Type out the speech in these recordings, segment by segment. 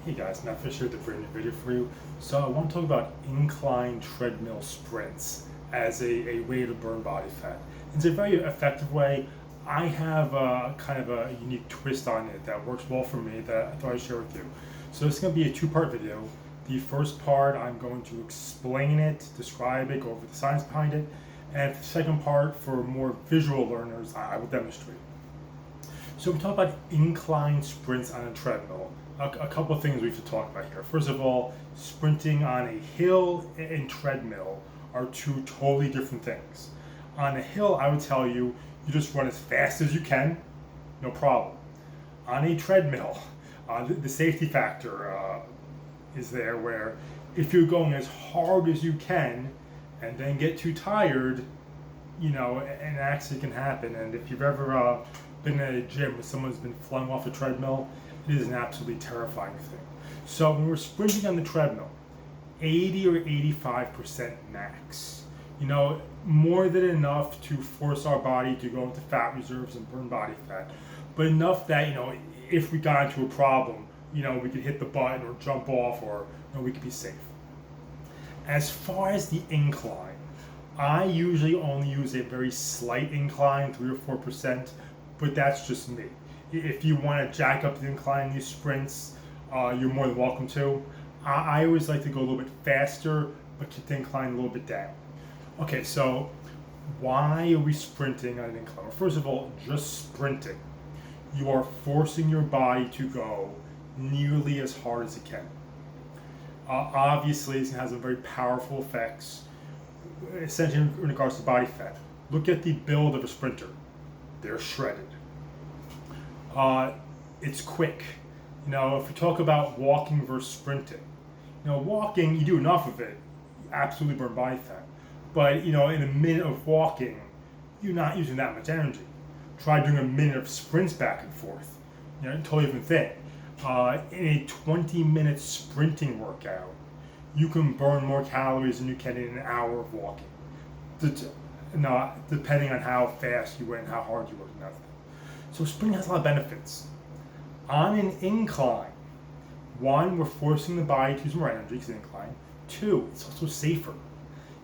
Hey guys, Matt Fisher with a brand new video for you. So I want to talk about incline treadmill sprints as a way to burn body fat. It's a very effective way. I have kind of a unique twist on it that works well for me that I thought I'd share with you. So this is going to be a two-part video. The first part, I'm going to explain it, describe it, go over the science behind it. And the second part, for more visual learners, I will demonstrate. So we talk about incline sprints on a treadmill. A couple of things we have to talk about here. First of all, sprinting on a hill and treadmill are two totally different things. On a hill, I would tell you, you just run as fast as you can, no problem. On a treadmill, the safety factor is there where if you're going as hard as you can and then get too tired, an accident can happen. And if you've ever been at a gym where someone's been flung off a treadmill, it is an absolutely terrifying thing. So when we're sprinting on the treadmill, 80 or 85% max. More than enough to force our body to go into fat reserves and burn body fat, but enough that, if we got into a problem, we could hit the button or jump off, or we could be safe. As far as the incline, I usually only use a very slight incline, 3 or 4%, but that's just me. If you want to jack up the incline in these sprints, you're more than welcome to. I always like to go a little bit faster, but keep the incline a little bit down. Okay, so why are we sprinting on an incline? Well, first of all, just sprinting. You are forcing your body to go nearly as hard as it can. Obviously, this has some very powerful effects, essentially in regards to body fat. Look at the build of a sprinter. They're shredded. It's quick. If we talk about walking versus sprinting, walking, you do enough of it, you absolutely burn body fat. But, in a minute of walking, you're not using that much energy. Try doing a minute of sprints back and forth. Totally different thing. In a 20-minute sprinting workout, you can burn more calories than you can in an hour of walking. Depending on how fast you went and how hard you worked and everything. So sprinting has a lot of benefits. On an incline, one, we're forcing the body to use more energy because of the incline. Two, it's also safer.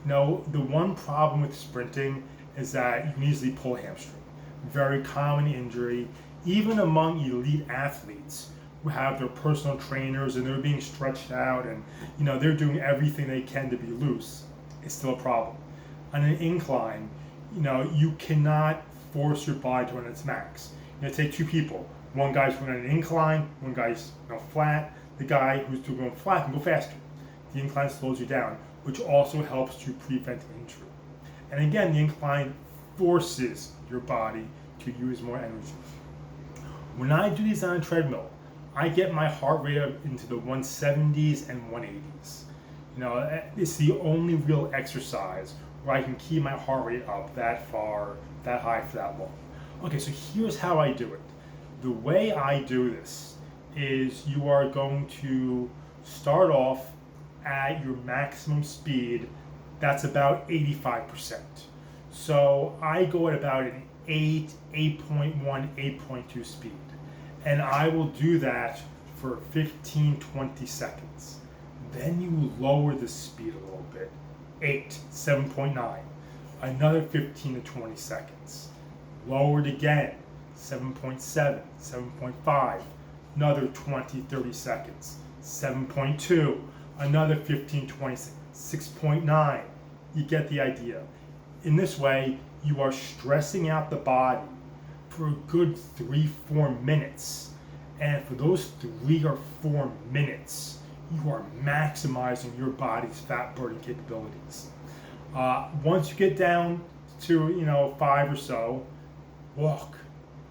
The one problem with sprinting is that you can easily pull a hamstring. Very common injury, even among elite athletes who have their personal trainers and they're being stretched out and they're doing everything they can to be loose. It's still a problem. On an incline, you cannot force your body to run its max. Take two people. One guy's running an incline, one guy's flat. The guy who's going flat can go faster. The incline slows you down, which also helps to prevent injury. And again, the incline forces your body to use more energy. When I do these on a treadmill, I get my heart rate up into the 170s and 180s. It's the only real exercise where I can keep my heart rate up that far, that high for that long. Okay, so here's how I do it. The way I do this is you are going to start off at your maximum speed. That's about 85%. So I go at about an 8.1, 8.2 speed. And I will do that for 15, 20 seconds. Then you lower the speed a little bit. 8, 7.9. Another 15 to 20 seconds. Lower it again. 7.7, 7.5. Another 20, 30 seconds. 7.2. Another 15, 20 seconds. 6.9. You get the idea. In this way, you are stressing out the body for a good 3-4 minutes. And for those 3 or 4 minutes, you are maximizing your body's fat burning capabilities. Once you get down to 5 or so, walk.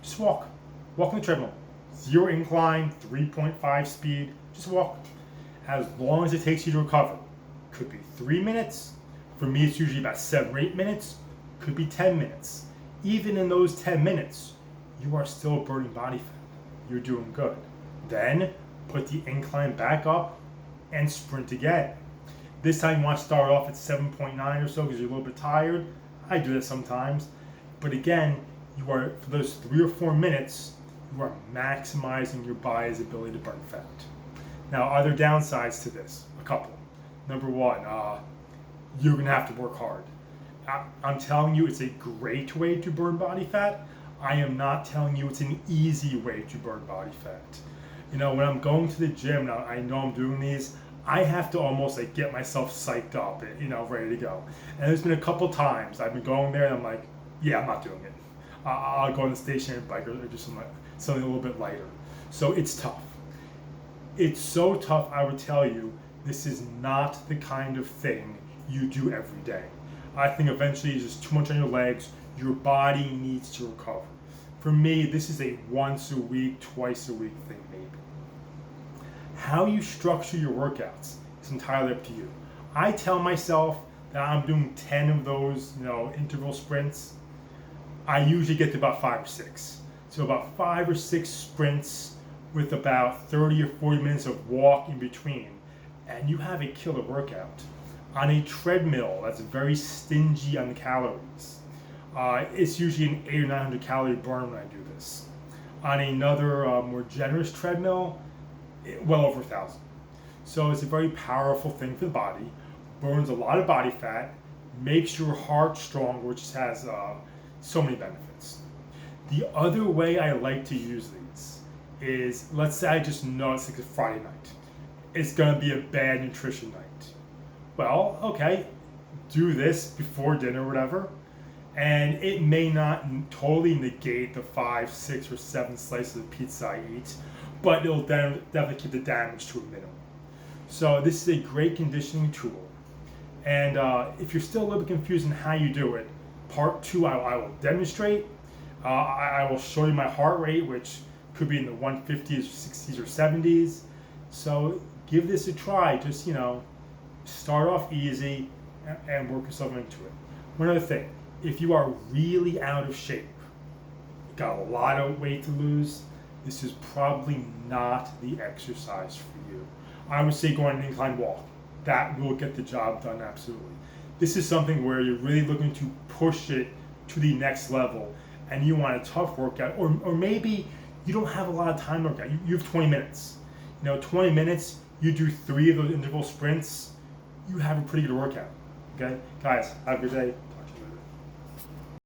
Just walk. Walk on the treadmill. 0 incline, 3.5 speed. Just walk. As long as it takes you to recover. Could be 3 minutes. For me, it's usually about 7 or 8 minutes. Could be 10 minutes. Even in those 10 minutes, you are still burning body fat. You're doing good. Then put the incline back up and sprint again. This time you want to start off at 7.9 or so because you're a little bit tired. I do that sometimes. But again, you are, for those 3 or 4 minutes, you are maximizing your body's ability to burn fat. Now, are there downsides to this? A couple. Number one, you're gonna have to work hard. I'm telling you, it's a great way to burn body fat. I am not telling you it's an easy way to burn body fat. When I'm going to the gym now, I know I'm doing these. I have to almost like get myself psyched up, ready to go. And there's been a couple times I've been going there and I'm like, yeah, I'm not doing it. I'll go on the stationary bike or do something a little bit lighter. So it's tough. It's so tough, I would tell you, this is not the kind of thing you do every day. I think eventually it's just too much on your legs. Your body needs to recover. For me, this is a once a week, twice a week thing maybe. How you structure your workouts is entirely up to you. I tell myself that I'm doing 10 of those, interval sprints. I usually get to about 5 or 6. So about 5 or 6 sprints with about 30 or 40 minutes of walk in between, and you have a killer workout. On a treadmill that's very stingy on the calories, it's usually an 800 or 900 calorie burn when I do this. On another more generous treadmill, well over 1,000. So it's a very powerful thing for the body, burns a lot of body fat, makes your heart stronger, which has so many benefits. The other way I like to use these is, let's say I just know it's like a Friday night. It's gonna be a bad nutrition night. Well, okay, do this before dinner or whatever, and it may not totally negate the 5, 6, or 7 slices of pizza I eat, but it'll definitely keep the damage to a minimum. So this is a great conditioning tool. And if you're still a little bit confused on how you do it, part 2 I will demonstrate. I will show you my heart rate, which could be in the 150s, 60s, or 70s. So give this a try. Just, start off easy and work yourself into it. One other thing, if you are really out of shape, got a lot of weight to lose, this is probably not the exercise for you. I would say go on an incline walk. That will get the job done, absolutely. This is something where you're really looking to push it to the next level and you want a tough workout, or maybe you don't have a lot of time to work out. You have 20 minutes. 20 minutes, you do 3 of those interval sprints, you have a pretty good workout. Okay? Guys, have a good day.